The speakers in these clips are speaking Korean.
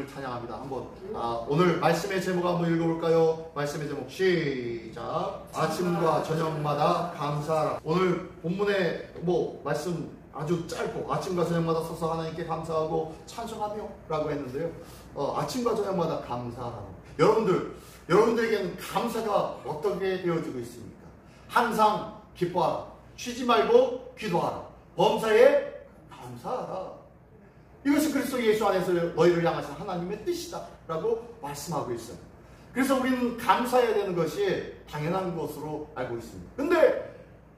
주님을 찬양합니다. 한번 오늘 말씀의 제목 한번 읽어볼까요? 말씀의 제목 시작. 아침과 저녁마다 감사하라. 오늘 본문의 말씀 아주 짧고 아침과 저녁마다 서서 하나님께 감사하고 찬송하며 라고 했는데요. 아침과 저녁마다 감사하라. 여러분들에게는 감사가 어떻게 되어지고 있습니까? 항상 기뻐하라. 쉬지 말고 기도하라. 범사에 감사하라. 이것이 그리스도 예수 안에서 너희를 향하신 하나님의 뜻이다 라고 말씀하고 있어요. 그래서 우리는 감사해야 되는 것이 당연한 것으로 알고 있습니다. 근데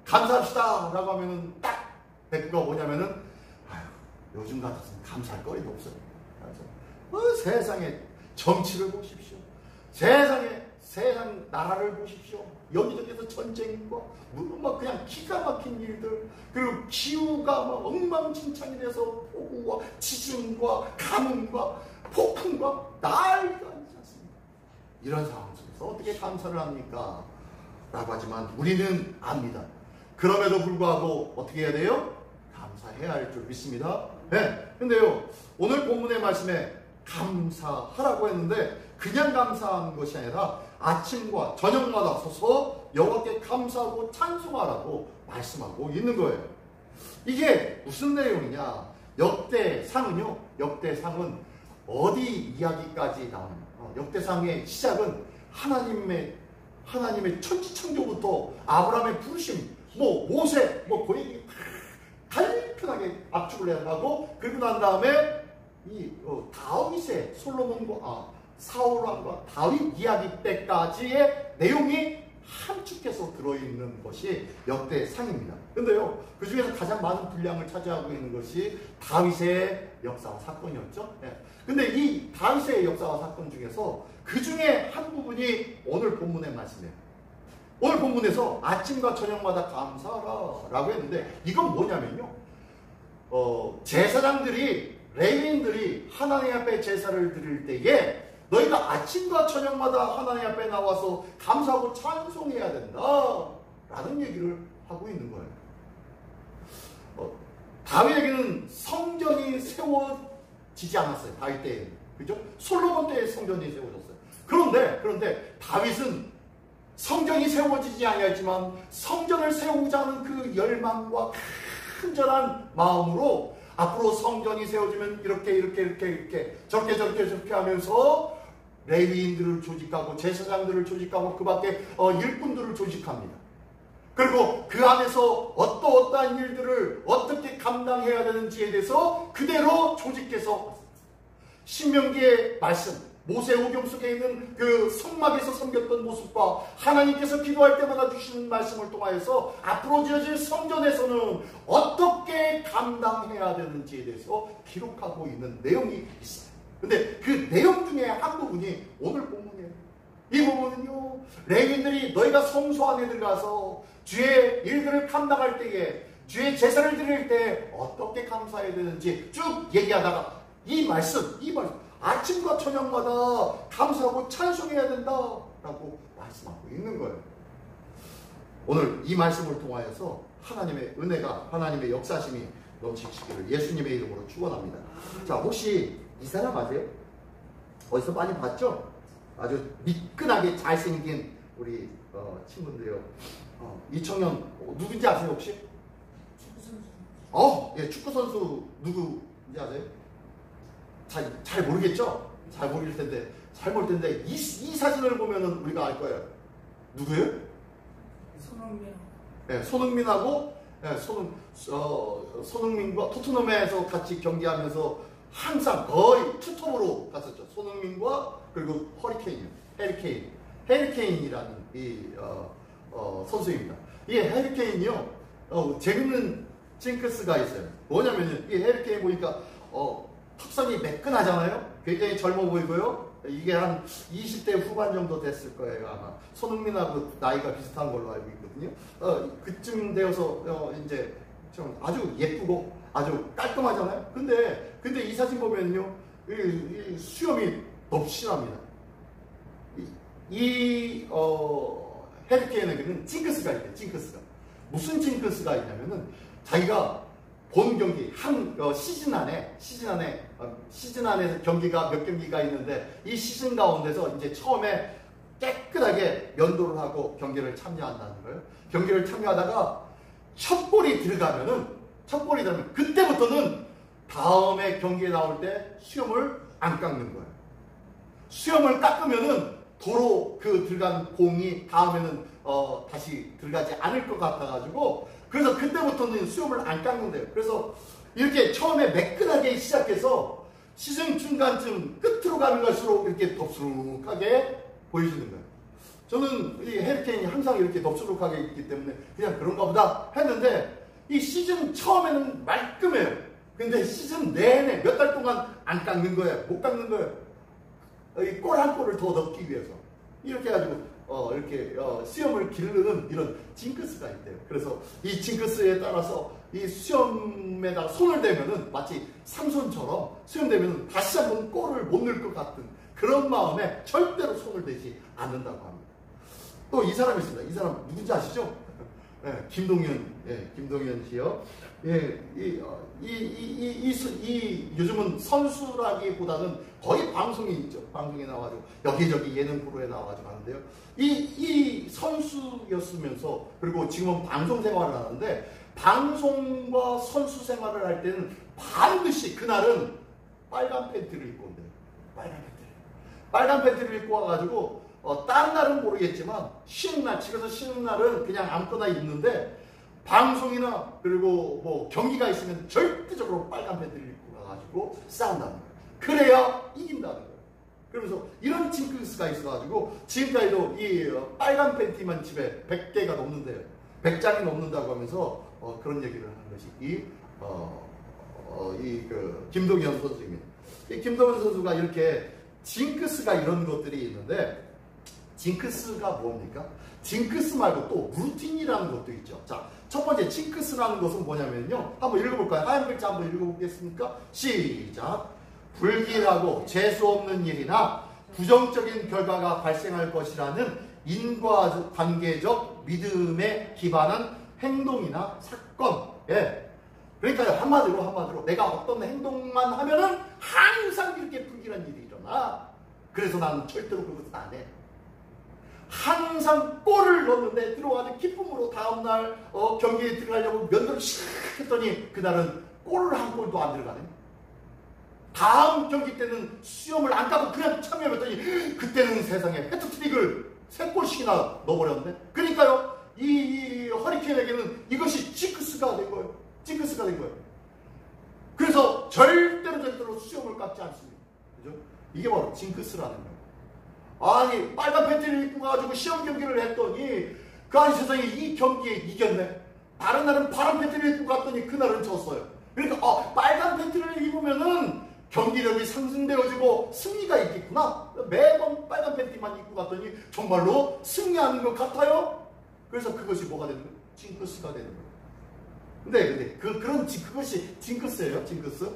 감사합시다 라고 하면은 딱 대꾸가 뭐냐면은 요즘 같았으면 감사할 거리가 없어요. 세상에 정치를 보십시오. 세상 나라를 보십시오. 여기저기서 전쟁과 그냥 기가 막힌 일들, 그리고 기후가 엉망진창이 돼서 폭우와 지진과 가뭄과 폭풍과 난리가 아니지 않습니까? 이런 상황 속에서 어떻게 감사를 합니까? 라고 하지만 우리는 압니다. 그럼에도 불구하고 어떻게 해야 돼요? 감사해야 할 줄 믿습니다. 네. 근데요, 오늘 본문의 말씀에 감사하라고 했는데 그냥 감사하는 것이 아니라 아침과 저녁마다 서서 여호와께 감사하고 찬송하라고 말씀하고 있는 거예요. 이게 무슨 내용이냐? 역대상은요, 역대상은 어디 이야기까지 나옵니까? 역대상의 시작은 하나님의 천지창조부터 아브라함의 부르심, 모세, 그 얘기 간편하게 압축을 하고, 그리고 난 다음에 다윗의 사울왕과 다윗 이야기 때까지의 내용이 함축해서 들어있는 것이 역대상입니다. 근데요, 그 중에서 가장 많은 분량을 차지하고 있는 것이 다윗의 역사와 사건이었죠. 네. 근데 이 다윗의 역사와 사건 중에서 그 중에 한 부분이 오늘 본문의 말씀이에요. 오늘 본문에서 아침과 저녁마다 감사하라 라고 했는데, 이건 뭐냐면요, 제사장들이, 레위인들이 하나님 앞에 제사를 드릴 때에 너희가 아침과 저녁마다 하나님 앞에 나와서 감사하고 찬송해야 된다 라는 얘기를 하고 있는 거예요. 다윗에게는 성전이 세워지지 않았어요. 다윗 때에는. 그죠? 솔로몬 때에 성전이 세워졌어요. 그런데 다윗은 성전이 세워지지 아니하지만 성전을 세우자는 그 열망과 간절한 마음으로 앞으로 성전이 세워지면 이렇게 저렇게 하면서 레위인들을 조직하고 제사장들을 조직하고 그 밖에 일꾼들을 조직합니다. 그리고 그 안에서 어떠한 일들을 어떻게 감당해야 되는지에 대해서 그대로 조직해서 신명기의 말씀, 모세오경 속에 있는 그 성막에서 섬겼던 모습과 하나님께서 기도할 때마다 주시는 말씀을 통하여서 앞으로 지어질 성전에서는 어떻게 감당해야 되는지에 대해서 기록하고 있는 내용이 있어요. 근데 그 내용 중에 한 부분이 오늘 본문이에요. 이 부분은요, 레위인들이 너희가 성소 안에 들어가서 주의 일들을 감당할 때에, 주의 제사를 드릴 때 어떻게 감사해야 되는지 쭉 얘기하다가 이 말씀 아침과 저녁마다 감사하고 찬송해야 된다라고 말씀하고 있는 거예요. 오늘 이 말씀을 통하여서 하나님의 은혜가, 하나님의 역사심이 넘치시기를 예수님의 이름으로 축원합니다. 자, 혹시 이 사람 아세요? 어디서 많이 봤죠? 아주 미끈하게 잘생긴 우리 친구인데요. 이청년 누군지 아세요 혹시? 예, 축구 선수 누구인지 아세요? 잘 모르겠죠? 잘 모를 텐데 이 사진을 보면은 우리가 알 거예요. 누구예요? 손흥민. 네, 손흥민하고 손흥민과 토트넘에서 같이 경기하면서 항상 거의 투톱으로 갔었죠. 손흥민과 그리고 해리케인이라는 이 선수입니다. 이 해리케인이요, 재밌는 징크스가 있어요. 뭐냐면요, 이 해리케인 보니까 턱선이 매끈하잖아요. 굉장히 젊어 보이고요. 이게 한 20대 후반 정도 됐을 거예요, 아마. 손흥민하고 나이가 비슷한 걸로 알고 있거든요. 그쯤 되어서 이제 좀 아주 예쁘고 아주 깔끔하잖아요. 근데 이 사진 보면요, 이 수염이 넘친합니다. 이 해리케인에게는 징크스가 있대요. 징크스가 무슨 징크스가 있냐면은 자기가 본 경기 시즌 안에서 경기가 몇 경기가 있는데 이 시즌 가운데서 이제 처음에 깨끗하게 면도를 하고 경기를 참여한다는 거예요. 경기를 참여하다가 첫 골이 들어가면 그때부터는 다음에 경기에 나올 때 수염을 안 깎는 거예요. 수염을 깎으면은 도로 그 들어간 공이 다음에는 다시 들어가지 않을 것 같아가지고, 그래서 그때부터는 수염을 안 깎는데요. 그래서 이렇게 처음에 매끈하게 시작해서 시즌 중간쯤 끝으로 가는 갈수록 이렇게 덥수룩하게 보여주는 거예요. 저는 이 해리케인이 항상 이렇게 덥수룩하게 있기 때문에 그냥 그런가 보다 했는데, 이 시즌 처음에는 말끔해요. 근데 시즌 내내 몇 달 동안 안 깎는 거예요. 못 깎는 거예요. 이 골 한 골을 더 넣기 위해서. 이렇게 해가지고 수염을 기르는 이런 징크스가 있대요. 그래서 이 징크스에 따라서 이 수염에다가 손을 대면은 마치 삼손처럼 수염 대면은 다시 한번 골을 못 넣을 것 같은 그런 마음에 절대로 손을 대지 않는다고 합니다. 또 이 사람이 있습니다. 이 사람 누군지 아시죠? 네, 김동현 씨요. 예, 요즘은 선수라기보다는 거의 방송에 있죠. 방송에 나와가지고 여기저기 예능 프로에 나와가지고 하는데요. 이 선수였으면서 그리고 지금은 방송 생활을 하는데, 방송과 선수 생활을 할 때는 반드시 그날은 빨간 팬티를 입고 온대요. 빨간 팬티를 입고 와가지고 다른 날은 모르겠지만 쉬는 날, 집에서 쉬는 날은 그냥 아무거나 입는데, 방송이나 그리고 뭐 경기가 있으면 절대적으로 빨간 팬티를 입고 가가지고 싸운다는 거예요. 그래야 이긴다는 거예요. 그러면서 이런 징크스가 있어가지고 지금까지도 이 빨간 팬티만 집에 100개가 넘는데요. 100장이 넘는다고 하면서 그런 얘기를 하는 것이 김동현 선수입니다. 이 김동현 선수가 이렇게 징크스가 이런 것들이 있는데, 징크스가 뭡니까? 징크스 말고 또 루틴이라는 것도 있죠. 자, 첫 번째 징크스라는 것은 뭐냐면요. 한번 읽어볼까요? 하얀 글자 한번 읽어보겠습니까? 시작. 불길하고 재수없는 일이나 부정적인 결과가 발생할 것이라는 인과관계적 믿음에 기반한 행동이나 사건. 예. 그러니까요, 한마디로 내가 어떤 행동만 하면은 항상 이렇게 불길한 일이 일어나. 그래서 나는 절대로 그것은 안 해. 항상 골을 넣었는데 들어가는 기쁨으로 다음날 경기에 들어가려고 면도를 씩 했더니 그날은 골을 한 골도 안 들어가네. 다음 경기 때는 수염을 안 까고 그냥 참여했더니 그때는 세상에 해트트릭을 3골씩이나 넣어버렸네. 그러니까요, 이 허리케인에게는 이것이 징크스가 된 거예요. 그래서 절대로 수염을 깎지 않습니다. 그죠? 이게 바로 징크스라는 거예요. 아니, 빨간 팬티를 입고 가지고 시험 경기를 했더니 그 아니 세상에 이 경기에 이겼네. 다른 날은 파란 팬티를 입고 갔더니 그날은 졌어요. 그러니까 빨간 팬티를 입으면은 경기력이 상승되어지고 승리가 있겠구나. 매번 빨간 팬티만 입고 갔더니 정말로 승리하는 것 같아요. 그래서 그것이 뭐가 되는 거예요? 징크스가 되는 거예요. 근데 그것이 징크스예요. 징크스.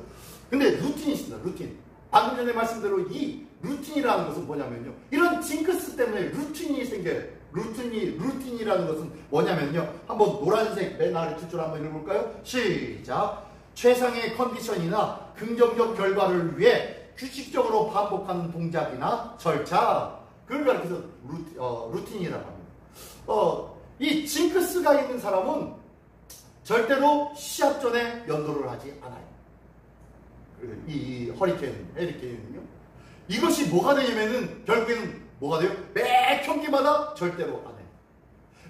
근데 루틴이 있습니다. 루틴. 방금 전에 말씀대로 이 루틴이라는 것은 뭐냐면요, 이런 징크스 때문에 루틴이 생겨요. 루틴이라는 것은 뭐냐면요, 한번 노란색 맨 아래 줄줄 한번 읽어볼까요? 시작. 최상의 컨디션이나 긍정적 결과를 위해 규칙적으로 반복하는 동작이나 절차, 그걸 가리켜서 루틴이라고 합니다. 이 징크스가 있는 사람은 절대로 시합 전에 연도를 하지 않아요. 이 해리케인은요. 이것이 뭐가 되냐면은 결국에는 뭐가 돼요? 매 경기마다 절대로 안 해요.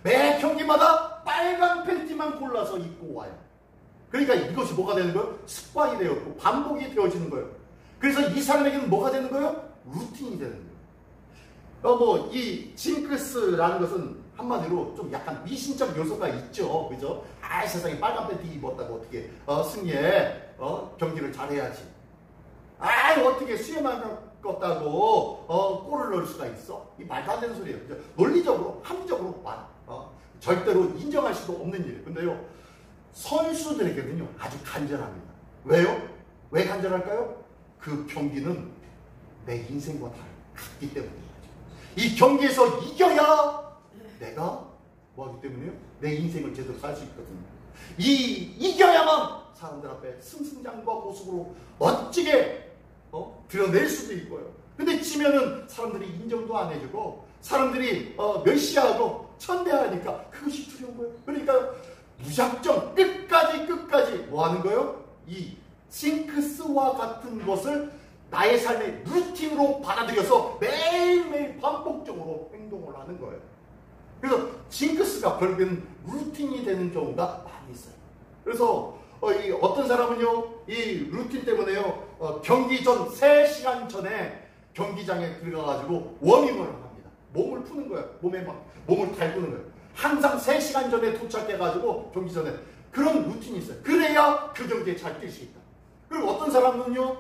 매 경기마다 빨간 팬티만 골라서 입고 와요. 그러니까 이것이 뭐가 되는 거예요? 습관이 되었고 반복이 되어지는 거예요. 그래서 이 사람에게는 뭐가 되는 거예요? 루틴이 되는 거예요. 이 징크스라는 것은 한마디로 좀 약간 미신적 요소가 있죠. 그죠? 세상에 빨간 팬티 입었다고 어떻게 승리해? 경기를 잘해야지. 어떻게 수염만 껐다고 골을 넣을 수가 있어? 이 말도 안 되는 소리예요. 그죠? 논리적으로, 합리적으로 절대로 인정할 수도 없는 일이에요. 근데요, 선수들에게는요 아주 간절합니다. 왜요? 왜 간절할까요? 그 경기는 내 인생과 같기 때문이에요. 이 경기에서 이겨야 내가 뭐하기 때문에요? 내 인생을 제대로 살 수 있거든요. 이겨야만 사람들 앞에 승승장구한 모습으로 멋지게 드러낼 수도 있고요. 근데 지면은 사람들이 인정도 안 해주고 사람들이 멸시하고 천대하니까 그것이 두려운 거예요. 그러니까 무작정 끝까지 뭐 하는 거예요? 이 징크스와 같은 것을 나의 삶의 루틴으로 받아들여서 매일매일 반복적으로 행동을 하는 거예요. 그래서 징크스가 결국은 루틴이 되는 경우가 많이 있어요. 그래서 어떤 사람은요, 이 루틴 때문에요, 경기 전 3시간 전에 경기장에 들어가가지고 워밍을 합니다. 몸을 푸는 거예요. 몸을 달구는 거예요. 항상 3시간 전에 도착해가지고 경기 전에 그런 루틴이 있어요. 그래야 그 경기에 잘 뛸 수 있다. 그리고 어떤 사람은요,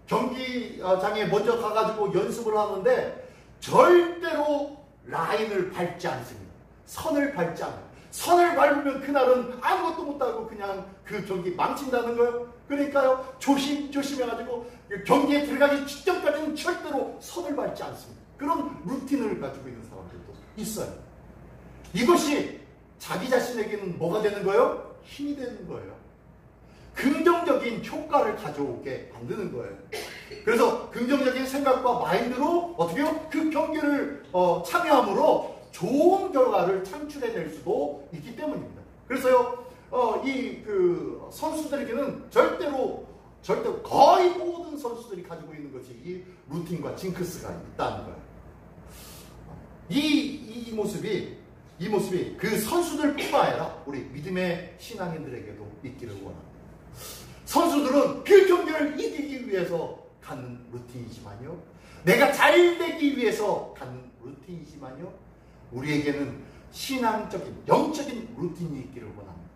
경기장에 먼저 가가지고 연습을 하는데 절대로 라인을 밟지 않습니다. 선을 밟지 않아요. 선을 밟으면 그날은 아무것도 못하고 그냥 그 경기 망친다는 거예요. 그러니까요, 조심해가지고 경기에 들어가기 직전까지는 절대로 선을 밟지 않습니다. 그런 루틴을 가지고 있는 사람들도 있어요. 이것이 자기 자신에게는 뭐가 되는 거예요? 힘이 되는 거예요. 긍정적인 효과를 가져오게 만드는 거예요. 그래서 긍정적인 생각과 마인드로 어떻게요? 그 경기를 참여함으로 좋은 결과를 창출해낼 수도 있기 때문입니다. 그래서요, 그 선수들에게는 절대로 거의 모든 선수들이 가지고 있는 것이 이 루틴과 징크스가 있다는 거예요. 이 모습이 그 선수들뿐만 아니라 우리 믿음의 신앙인들에게도 있기를 원합니다. 선수들은 그 경기를 이기기 위해서 갖는 루틴이지만요, 내가 잘 되기 위해서 갖는 루틴이지만요, 우리에게는 신앙적인 영적인 루틴이 있기를 원합니다.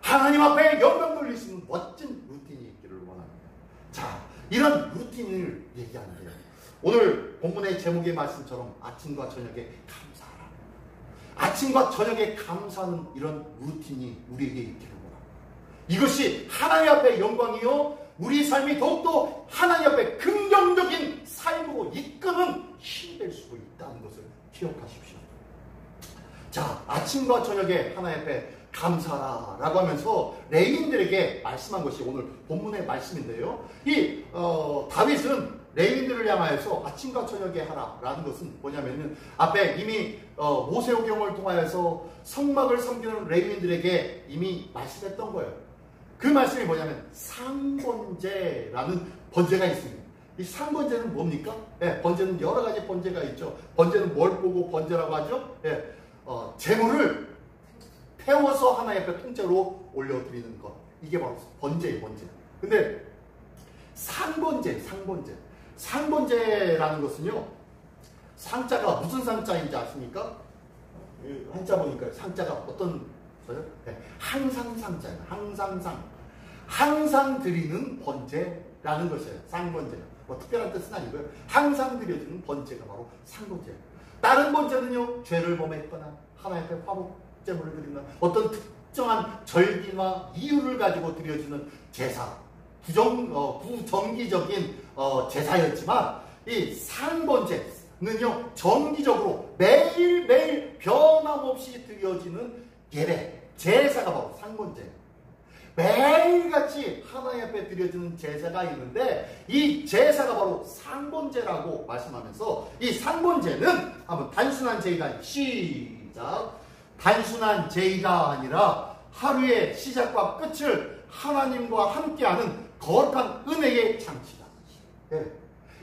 하나님 앞에 영광 돌릴 수 있는 멋진 루틴이 있기를 원합니다. 자, 이런 루틴을 얘기하는데요, 오늘 본문의 제목의 말씀처럼 아침과 저녁에 감사하라. 아침과 저녁에 감사하는 이런 루틴이 우리에게 있기를 원합니다. 이것이 하나님 앞에 영광이요, 우리 삶이 더욱더 하나님 앞에 긍정적인 삶으로 이끄는 힘이 될 수 있다는 것을 기억하십시오. 자, 아침과 저녁에 하나님 앞에 감사하라라고 하면서 레위인들에게 말씀한 것이 오늘 본문의 말씀인데요, 이 다윗은 레위인들을 향하여서 아침과 저녁에 하라라는 것은 뭐냐면은 앞에 이미 모세오경을 통하여서 성막을 섬기는 레위인들에게 이미 말씀했던 거예요. 그 말씀이 뭐냐면 상번제라는 번제가 있습니다. 이 상번제는 뭡니까? 예, 번제는 여러 가지 번제가 있죠. 번제는 뭘 보고 번제라고 하죠? 예, 제물을 태워서 하나님 앞에 통째로 올려드리는 것, 이게 바로 번제예요, 번제. 근데 상번제라는 것은요, 상자가 무슨 상자인지 아십니까? 한자 보니까 상자가 어떤 거요? 네, 항상상자예요. 항상 드리는 번제라는 것이에요. 상번제. 뭐 특별한 뜻은 아니고요, 항상 드려지는 번제가 바로 상번제예요. 다른 번제는요, 죄를 범했거나 하나님 앞에 화목제물을 드리는 어떤 특정한 절기나 이유를 가지고 드려지는 제사, 부정기적인 제사였지만, 이 상번제는요, 정기적으로 매일매일 변함없이 드려지는 예배, 제사가 바로 상번제예요. 매일같이 하나님 앞에 드려지는 제사가 있는데, 이 제사가 바로 상번제라고 말씀하면서, 이 상번제는 한번 단순한 제의가 아니라, 시작, 단순한 제의가 아니라 하루의 시작과 끝을 하나님과 함께하는 거룩한 은혜의 장치다. 네.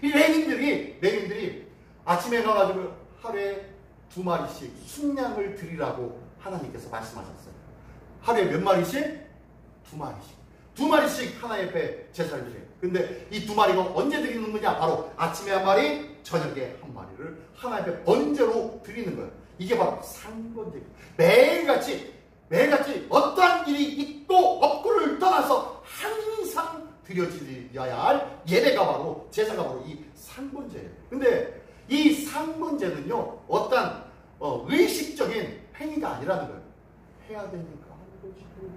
이 레위인들이 아침에 가가지고 하루에 2마리씩 순양을 드리라고 하나님께서 말씀하셨어요. 하루에 몇 마리씩? 2마리씩 하나님 앞에 제사를 드려요. 근데 이 2마리가 언제 드리는 거냐? 바로 아침에 1마리, 저녁에 1마리를 하나님 앞에 번제로 드리는 거예요. 이게 바로 상번제예요. 매일같이 어떠한 일이 있고 없고를 떠나서 항상 드려져야 할 예배가 바로, 제사가 바로 이 상번제예요. 근데 이 상번제는요, 어떠한 의식적인 행위가 아니라는 거예요. 해야 되니까 하는 것이고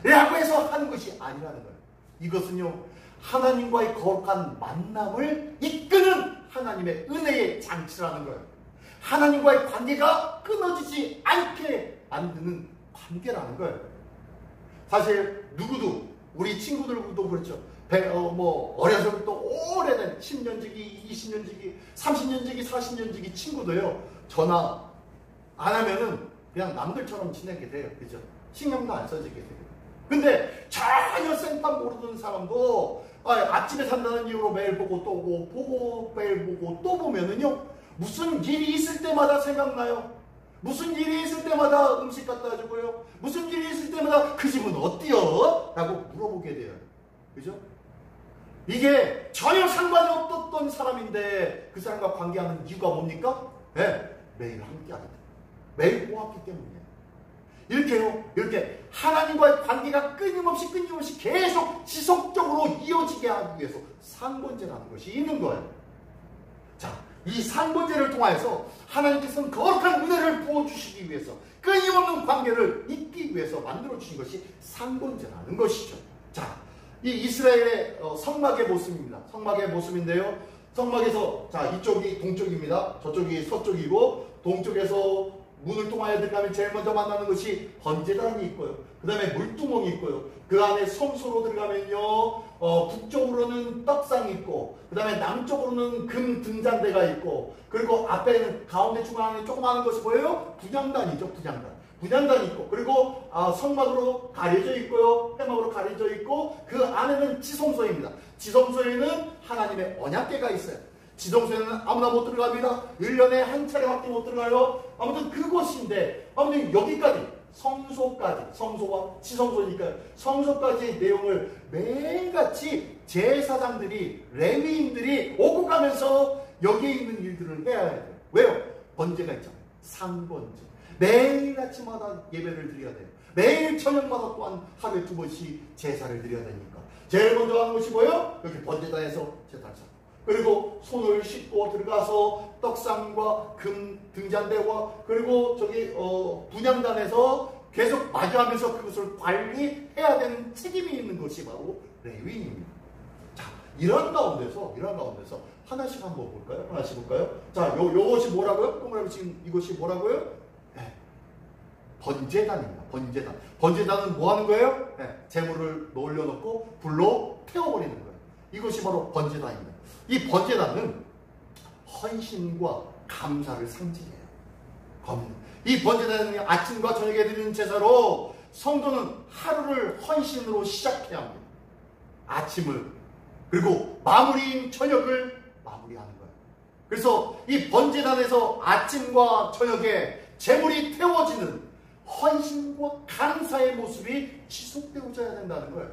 라고 해서 하는 것이 아니라는 거예요. 이것은요, 하나님과의 거룩한 만남을 이끄는 하나님의 은혜의 장치라는 거예요. 하나님과의 관계가 끊어지지 않게 만드는 관계라는 거예요. 사실 누구도 우리 친구들도 그렇죠. 어려서부터 오래된 10년지기, 20년지기, 30년지기, 40년지기 친구도요. 전화 안 하면은 그냥 남들처럼 지내게 돼요. 그죠? 신경도 안 써지게 돼요. 근데 전혀 생판 모르는 사람도 아침에 산다는 이유로 매일 보고 또 보고 매일 보고 또 보면은요. 무슨 일이 있을 때마다 생각나요. 무슨 일이 있을 때마다 음식 갖다 주고요. 무슨 일이 있을 때마다 그 집은 어때요? 라고 물어보게 돼요. 그죠? 이게 전혀 상관이 없었던 사람인데 그 사람과 관계하는 이유가 뭡니까? 네, 매일 함께하기 때문에. 매일 보았기 때문이에요. 이렇게 하나님과의 관계가 끊임없이 계속 지속적으로 이어지게 하기 위해서 상번제라는 것이 있는 거예요. 자, 이 상번제를 통해서 하나님께서는 거룩한 은혜를 부어주시기 위해서 끊임없는 관계를 잇기 위해서 만들어주신 것이 상번제라는 것이죠. 자, 이 이스라엘의 성막의 모습입니다. 성막의 모습인데요. 성막에서 자 이쪽이 동쪽입니다. 저쪽이 서쪽이고 동쪽에서 문을 통하여 들어가면 제일 먼저 만나는 것이 번제단이 있고요. 그 다음에 물두멍이 있고요. 그 안에 성소로 들어가면요. 북쪽으로는 떡상이 있고 그 다음에 남쪽으로는 금 등잔대가 있고 그리고 앞에는 가운데 중앙에 조그마한 것이 뭐예요? 분향단이죠. 분향단이 있고 그리고 성막으로 가려져 있고요. 회막으로 가려져 있고 그 안에는 지성소입니다. 지성소에는 하나님의 언약궤가 있어요. 지성소에는 아무나 못 들어갑니다. 1년에 한 차례밖에 못 들어가요. 아무튼 그곳인데 아무튼 여기까지 성소와 지성소니까요. 성소까지 내용을 매일같이 제사장들이 레위인들이 오고 가면서 여기에 있는 일들을 해야 해요. 왜요? 번제가 있잖아요. 상번제. 매일 아침마다 예배를 드려야 돼요. 매일 저녁마다 또한 하루에 2번씩 제사를 드려야 되니까 제일 먼저 하는 것이 뭐예요? 여기 번제단에서 제사를 쌓고 그리고 손을 씻고 들어가서 떡상과 금 등잔대와 그리고 저기 분향단에서 계속 마주하면서 그것을 관리해야 되는 책임이 있는 것이 바로 레위인입니다. 자, 이런 가운데서 하나씩 한번 볼까요? 자, 요것이 뭐라고요? 동그라미 지금 이것이 뭐라고요? 네. 번제단입니다. 번제단은 뭐 하는 거예요? 네. 재물을 올려놓고 불로 태워버리는 거예요. 이것이 바로 번제단입니다. 이 번제단은 헌신과 감사를 상징해요. 이 번제단은 아침과 저녁에 드리는 제사로 성도는 하루를 헌신으로 시작해야 합니다. 아침을 그리고 마무리인 저녁을 마무리하는 거예요. 그래서 이 번제단에서 아침과 저녁에 재물이 태워지는 헌신과 감사의 모습이 지속되어져야 된다는 거예요.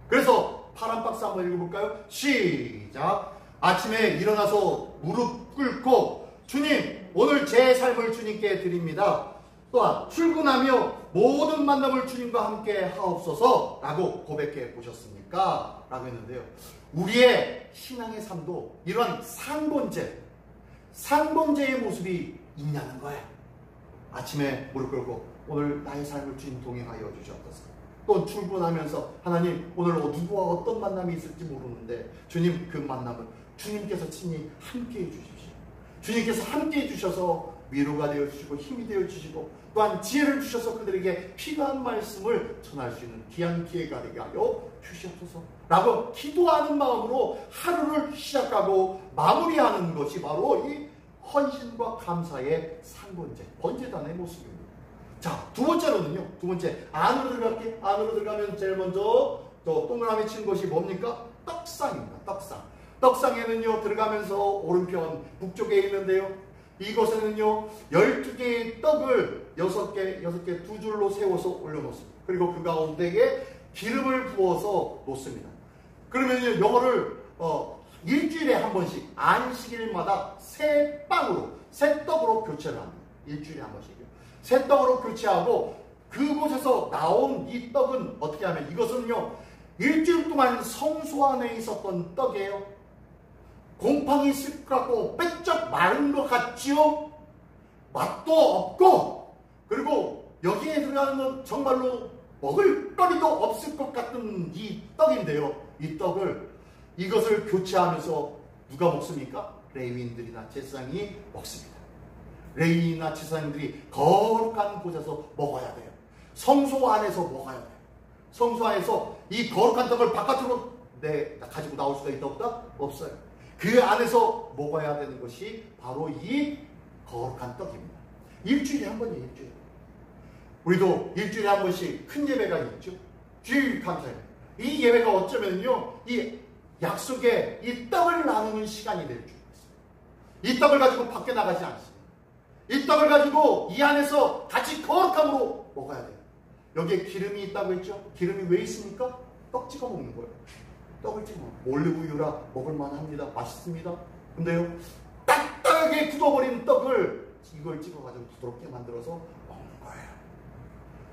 그래서 파란 박스 한번 읽어볼까요? 시작! 아침에 일어나서 무릎 꿇고 주님 오늘 제 삶을 주님께 드립니다. 또한 출근하며 모든 만남을 주님과 함께 하옵소서 라고 고백해 보셨습니까? 라고 했는데요. 우리의 신앙의 삶도 이런 상번제의 모습이 있냐는 거예요. 아침에 무릎 꿇고 오늘 나의 삶을 주님 동행하여 주시옵소서. 또 출근하면서 하나님 오늘 누구와 어떤 만남이 있을지 모르는데 주님 그 만남을 주님께서 친히 함께해 주십시오. 주님께서 함께해 주셔서 위로가 되어 주시고 힘이 되어 주시고 또한 지혜를 주셔서 그들에게 필요한 말씀을 전할 수 있는 귀한 기회가 되게 하여 주시옵소서 라고 기도하는 마음으로 하루를 시작하고 마무리하는 것이 바로 이 헌신과 감사의 상번제, 번제단의 모습입니다. 자, 두 번째로는요. 안으로 들어가면 제일 먼저 동그라미 친 것이 뭡니까? 떡상입니다. 떡상에는요 들어가면서 오른편 북쪽에 있는데요. 이곳에는요 12개의 떡을 6개 두 줄로 세워서 올려놓습니다. 그리고 그 가운데에 기름을 부어서 놓습니다. 그러면요 이거를 일주일에 한 번씩 안식일마다 새 떡으로 교체를 합니다. 일주일에 한 번씩요. 새 떡으로 교체하고 그곳에서 나온 이 떡은 어떻게 하면 이것은요 일주일 동안 성소 안에 있었던 떡이에요. 곰팡이 씹고 빼쩍 마른 것 같지요? 맛도 없고 그리고 여기에 들어가는 건 정말로 먹을 거리도 없을 것 같은 이 떡인데요. 이것을 교체하면서 누가 먹습니까? 레위인들이나 제사장이 먹습니다. 레위인이나 제사장들이 거룩한 곳에서 먹어야 돼요. 성소 안에서 먹어야 돼요. 성소 안에서 이 거룩한 떡을 바깥으로 가지고 나올 수가 있다 없다? 없어요. 그 안에서 먹어야 되는 것이 바로 이 거룩한 떡입니다. 일주일에 한 번이에요. 일주일에. 우리도 일주일에 한 번씩 큰 예배가 있죠. 주일 감사해요. 이 예배가 어쩌면요, 이 약속의 이 떡을 나누는 시간이 될 줄 알았어요. 이 떡을 가지고 밖에 나가지 않습니다. 이 떡을 가지고 이 안에서 같이 거룩함으로 먹어야 돼요. 여기에 기름이 있다고 했죠. 기름이 왜 있습니까? 떡 찍어 먹는 거예요. 떡을 찍어 올리브유라 먹을만 합니다. 맛있습니다. 근데요, 딱딱하게 굳어버린 떡을 이걸 찍어가지고 부드럽게 만들어서 먹는 거예요.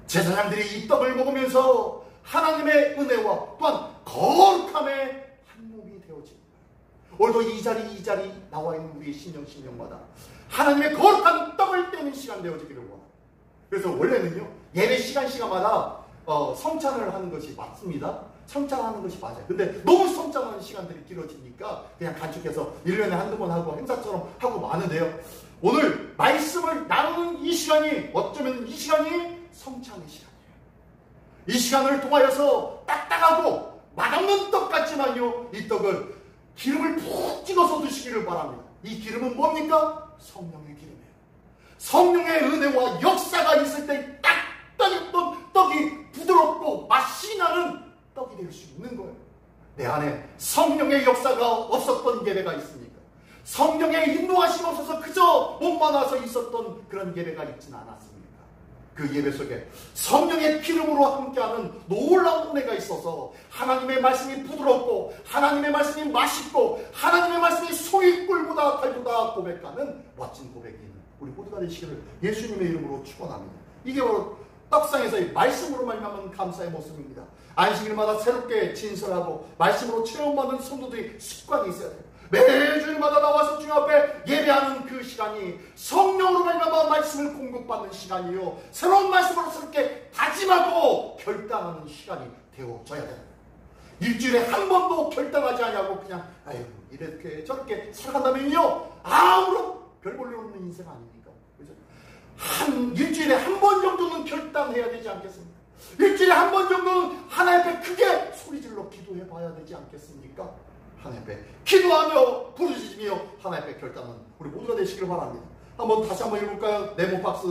제사장들이 이 떡을 먹으면서 하나님의 은혜와 또한 거룩함의 한 몸이 되어진 거예요. 오늘도 이 자리 나와 있는 우리의 신령마다 하나님의 거룩한 떡을 떼는 시간 되어지기를 원합니다. 그래서 원래는요, 예배 시간마다 성찬을 하는 것이 맞습니다. 성찬하는 것이 맞아요. 근데 너무 성찬하는 시간들이 길어지니까 그냥 간축해서 1년에 한두 번 하고 행사처럼 하고 마는데요. 오늘 말씀을 나누는 이 시간이 어쩌면 이 시간이 성찬의 시간이에요. 이 시간을 통하여서 딱딱하고 맛없는 떡 같지만요, 이 떡을 기름을 푹 찍어서 드시기를 바랍니다. 이 기름은 뭡니까? 성령의 기름이에요. 성령의 은혜와 역사가 있을 때 딱딱했던 떡이 부드럽고 맛이 나는 떡이 될 수 있는 거예요. 내 안에 성령의 역사가 없었던 예배가 있습니까? 성령의 인도하심 없어서 그저 몸만 와서 있었던 그런 예배가 있지는 않았습니까? 그 예배 속에 성령의 기름으로 함께하는 놀라운 은혜가 있어서 하나님의 말씀이 부드럽고 하나님의 말씀이 맛있고 하나님의 말씀이 소의 꿀보다 달보다 고백하는 멋진 고백이 있는 우리 모두가 되시기를 예수님의 이름으로 축원합니다. 이게 바로 떡상에서의 말씀으로 말미암은 감사의 모습입니다. 안식일마다 새롭게 진설하고 말씀으로 체험받는 성도들이 습관이 있어야 돼요. 매주일마다 나와서 주님 앞에 예배하는 그 시간이 성령으로 말미암아 말씀을 공급받는 시간이요, 새로운 말씀으로 새롭게 다짐하고 결단하는 시간이 되어져야 됩니다. 일주일에 한 번도 결단하지 않냐고 그냥 이렇게 저렇게 살아간다면요, 아무런 별 볼일 없는 인생 아닙니까? 그죠? 일주일에 한 번 정도는 결단해야 되지 않겠습니까? 일주일에 한 번 정도는 하나님 앞에 크게 소리질러 기도해 봐야 되지 않겠습니까? 하나님 앞에 기도하며 부르짖으며 하나님 앞에 결단은 우리 모두가 되시길 바랍니다. 다시 한번 읽을까요? 네모 박스,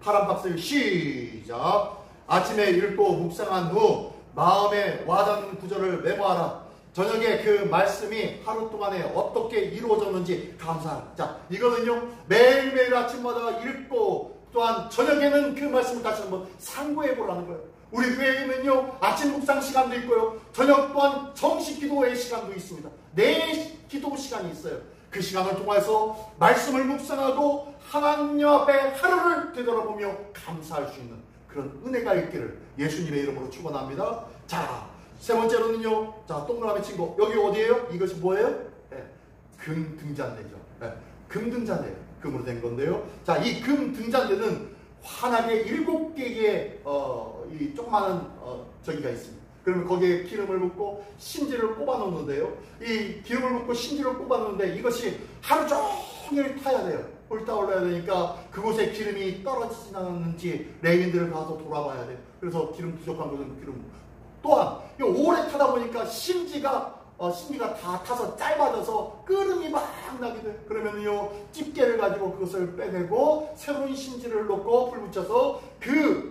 파란 박스 시작. 아침에 읽고 묵상한 후 마음에 와닿는 구절을 메모하라. 저녁에 그 말씀이 하루 동안에 어떻게 이루어졌는지 감사하라. 자, 이거는요, 매일매일 아침마다 읽고 또한 저녁에는 그 말씀을 다시 한번 상고해 보라는 거예요. 우리 교회에는요, 아침 묵상 시간도 있고요, 저녁 또한 정식 기도의 시간도 있습니다. 네 기도 시간이 있어요. 그 시간을 통해서 말씀을 묵상하고 하나님 앞에 하루를 되돌아보며 감사할 수 있는 그런 은혜가 있기를 예수님의 이름으로 축원합니다. 자, 세 번째로는요, 자, 동그라미 친구, 여기 어디예요? 이것이 뭐예요? 네, 금 등잔대죠. 네, 금 등잔대, 금으로 된 건데요. 자, 이 금 등잔대는 환하게 7개의 이 조그마한 저기가 있습니다. 그러면 거기에 기름을 붓고 신지를 꼽아 놓는데요. 이 기름을 붓고 신지를 꼽아 놓는데 이것이 하루 종일 타야 돼요. 홀타올라야 되니까 그곳에 기름이 떨어지지 않았는지 레인들을 가서 돌아봐야 돼요. 그래서 기름 부족한 곳은 기름. 또한 오래 타다 보니까 신지가 다 타서 짧아져서 끓음이 막 나게 돼요. 그러면요, 집게를 가지고 그것을 빼내고 새로운 신지를 넣고 불 붙여서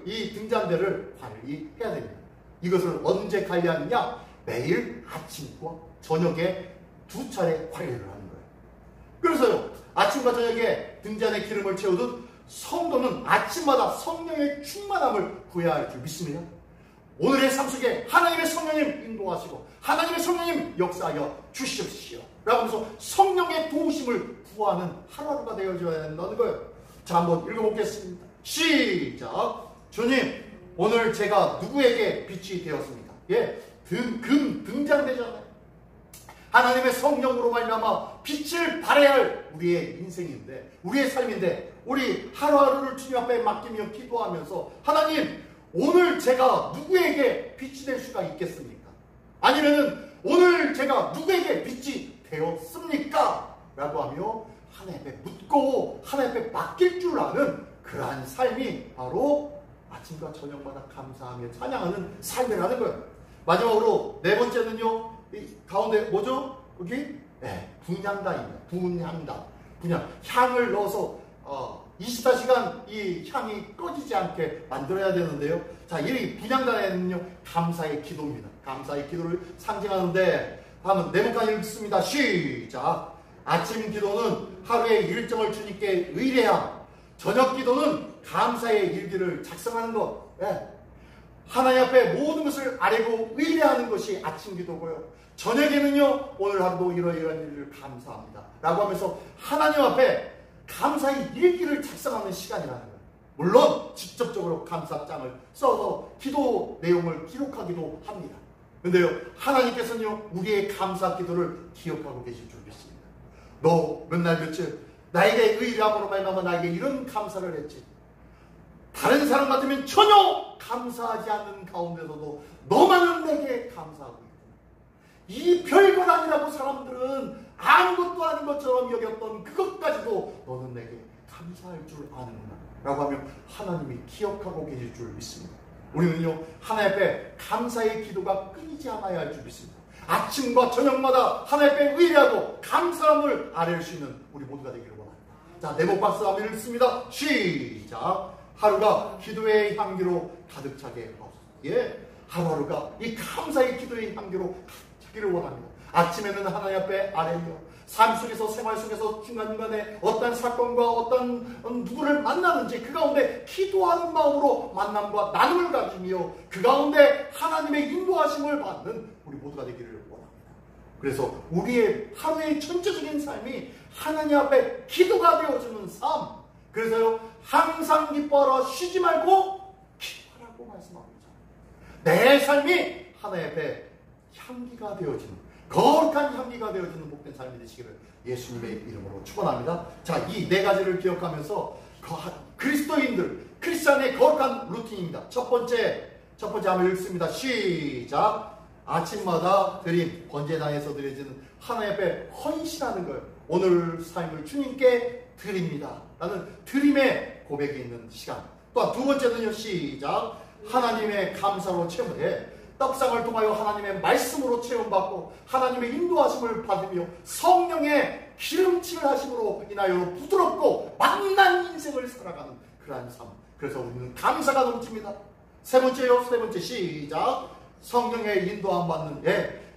이 등잔대를 관리해야 됩니다. 이것을 언제 관리하느냐? 매일 아침과 저녁에 2차례 관리를 하는 거예요. 그래서요, 아침과 저녁에 등잔에 기름을 채우듯 성도는 아침마다 성령의 충만함을 구해야 할 줄 믿습니다. 오늘의 삶 속에 하나님의 성령님 인도하시고 하나님의 성령님 역사하여 주십시오 라고 하면서 성령의 도우심을 구하는 하루하루가 되어줘야 한다는 거예요. 자, 한번 읽어보겠습니다. 시작. 주님, 오늘 제가 누구에게 빛이 되었습니까? 예, 금 등잔대잖아요. 하나님의 성령으로 말미암아 빛을 발해야 할 우리의 인생인데, 우리의 삶인데, 우리 하루하루를 주님 앞에 맡기며 기도하면서 하나님, 오늘 제가 누구에게 빛이 될 수가 있겠습니까? 아니면은 오늘 제가 누구에게 빛이 되었습니까? 라고 하며 하나님 앞에 묻고 하나님 앞에 맡길 줄 아는 그러한 삶이 바로 아침과 저녁마다 감사하며 찬양하는 삶이라는 거예요. 마지막으로 네 번째는요, 이 가운데 뭐죠? 여기? 네, 분향단입니다. 분향. 향을 넣어서 24시간 이 향이 꺼지지 않게 만들어야 되는데요. 자, 이 분향단에는요, 감사의 기도입니다. 감사의 기도를 상징하는데, 한번 네모칸 읽습니다. 시작. 아침 기도는 하루의 일정을 주님께 의뢰함. 저녁 기도는 감사의 일기를 작성하는 것. 네. 하나님 앞에 모든 것을 아뢰고 의뢰하는 것이 아침 기도고요. 저녁에는요, 오늘 하루도 이러이러한 일을 감사합니다 라고 하면서 하나님 앞에 감사의 일기를 작성하는 시간이라는 거예요. 물론 직접적으로 감사장을 써서 기도 내용을 기록하기도 합니다. 근데요, 하나님께서는요, 우리의 감사 기도를 기억하고 계실 줄 믿습니다. 너 몇 날 며칠 나에게 의뢰함으로 말미암아 나에게 이런 감사를 했지. 다른 사람 같으면 전혀 감사하지 않는 가운데서도 너만은 내게 감사하고 있구나. 이 별것 아니라고 사람들은 아무것도 아닌 것처럼 여겼던 그것까지도 너는 내게 감사할 줄 아는구나 라고 하면 하나님이 기억하고 계실 줄 믿습니다. 우리는요, 하나님 앞에 감사의 기도가 끊이지 않아야 할 줄 믿습니다. 아침과 저녁마다 하나님 앞에 의뢰하고 감사함을 아뢰할 수 있는 우리 모두가 되기를 원합니다. 자, 네모 박스 한번 읽습니다. 시작. 하루가 기도의 향기로 가득 차게 하옵소서. 예, 하루하루가 이 감사의 기도의 향기로 가득 차기를 원합니다. 아침에는 하나님 앞에 아뢰며, 삶 속에서, 생활 속에서 중간중간에 어떤 사건과 어떤 누구를 만나는지 그 가운데 기도하는 마음으로 만남과 나눔을 가지며 그 가운데 하나님의 인도하심을 받는 우리 모두가 되기를 원합니다. 그래서 우리의 하루의 전체적인 삶이 하나님 앞에 기도가 되어주는 삶. 그래서요, 항상 기뻐하라, 쉬지 말고 기도하라고 말씀합니다. 내 삶이 하나님 앞에 향기가 되어지는, 거룩한 향기가 되어지는 복된 삶이 되시기를 예수님의 이름으로 축원합니다. 자, 이 네 가지를 기억하면서 그리스도인들, 크리스찬의 거룩한 루틴입니다. 첫 번째 한번 읽습니다. 시작. 아침마다 드림, 번제단에서 드려지는 하나님 앞에 헌신하는 거예요. 오늘 삶을 주님께 드립니다 라는 드림의 고백이 있는 시간. 또한 두 번째는요, 시작. 하나님의 감사로 채우되 떡상을 통하여 하나님의 말씀으로 체험받고 하나님의 인도하심을 받으며 성령의 기름침을 하심으로 인하여 부드럽고 만난 인생을 살아가는 그러한 삶. 그래서 우리는 감사가 넘칩니다. 세 번째 시작. 성령의 인도함 받는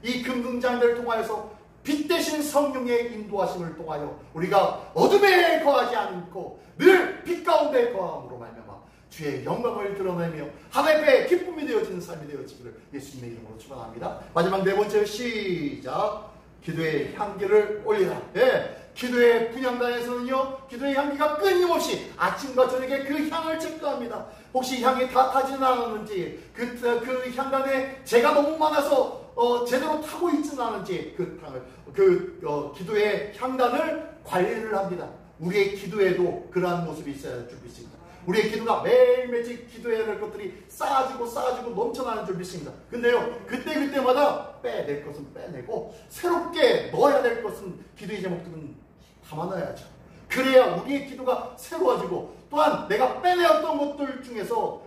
이 금금장들을 통하여서 빛 대신 성령의 인도하심을 통하여 우리가 어둠에 거하지 않고 늘 빛 가운데 거함으로 말미암아 주의 영광을 드러내며 하나님의 기쁨이 되어지는 삶이 되어지기를 예수님의 이름으로 축원합니다. 마지막 네 번째 시작. 기도의 향기를 올리라. 기도의 분향단에서는요, 기도의 향기가 끊임없이 아침과 저녁에 그 향을 체크합니다. 혹시 향이 다 타지는 않았는지, 그 향단에 재가 너무 많아서 제대로 타고 있지는 않은지 기도의 향단을 관리를 합니다. 우리의 기도에도 그러한 모습이 있어야 할 줄 믿습니다. 우리의 기도가 매일매일 기도해야 될 것들이 쌓아지고 넘쳐나는 줄 믿습니다. 근데요, 그때마다 빼낼 것은 빼내고 새롭게 넣어야 될 것은, 기도의 제목들은 담아놔야죠. 그래야 우리의 기도가 새로워지고, 또한 내가 빼내었던 것들 중에서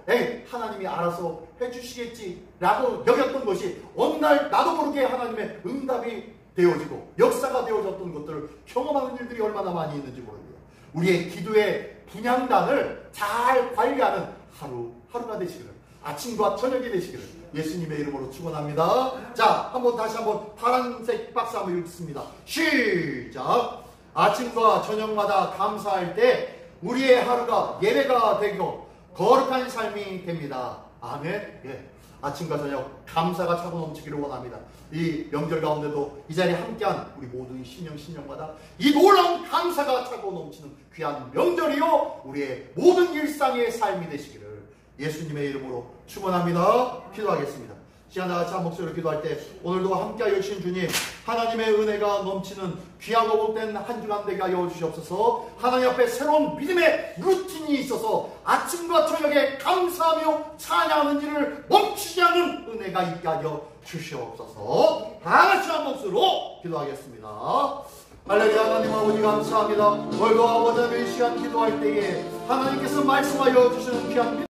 하나님이 알아서 해주시겠지라고 여겼던 것이 어느 날 나도 모르게 하나님의 응답이 되어지고 역사가 되어졌던 것들을 경험하는 일들이 얼마나 많이 있는지 모릅니다. 우리의 기도의 분향단을 잘 관리하는 하루가 되시기를, 아침과 저녁이 되시기를 예수님의 이름으로 축원합니다. 자, 다시 한번 파란색 박스 한번 읽습니다. 시작. 아침과 저녁마다 감사할 때 우리의 하루가 예배가 되고 거룩한 삶이 됩니다. 아멘. 아침과 저녁 감사가 차고 넘치기를 원합니다. 이 명절 가운데도 이 자리에 함께한 우리 모든 신령마다 이 놀라운 감사가 차고 넘치는 귀한 명절이요, 우리의 모든 일상의 삶이 되시기를 예수님의 이름으로 축원합니다. 기도하겠습니다. 시간 다 같이 한 목소리로 기도할 때 오늘도 함께하여 주신 주님, 하나님의 은혜가 넘치는 귀하고 복된 한 주간 되게 하여 주시옵소서. 하나님 앞에 새로운 믿음의 루틴이 있어서 아침과 저녁에 감사하며 찬양하는 일을 멈추지 않는 은혜가 있게 하여 주시옵소서. 다 같이 한 목소리로 기도하겠습니다. 할렐루야. 하나님 아버지 감사합니다. 오늘도 아버지 이 시간 기도할 때에 하나님께서 말씀하여 주시는 귀한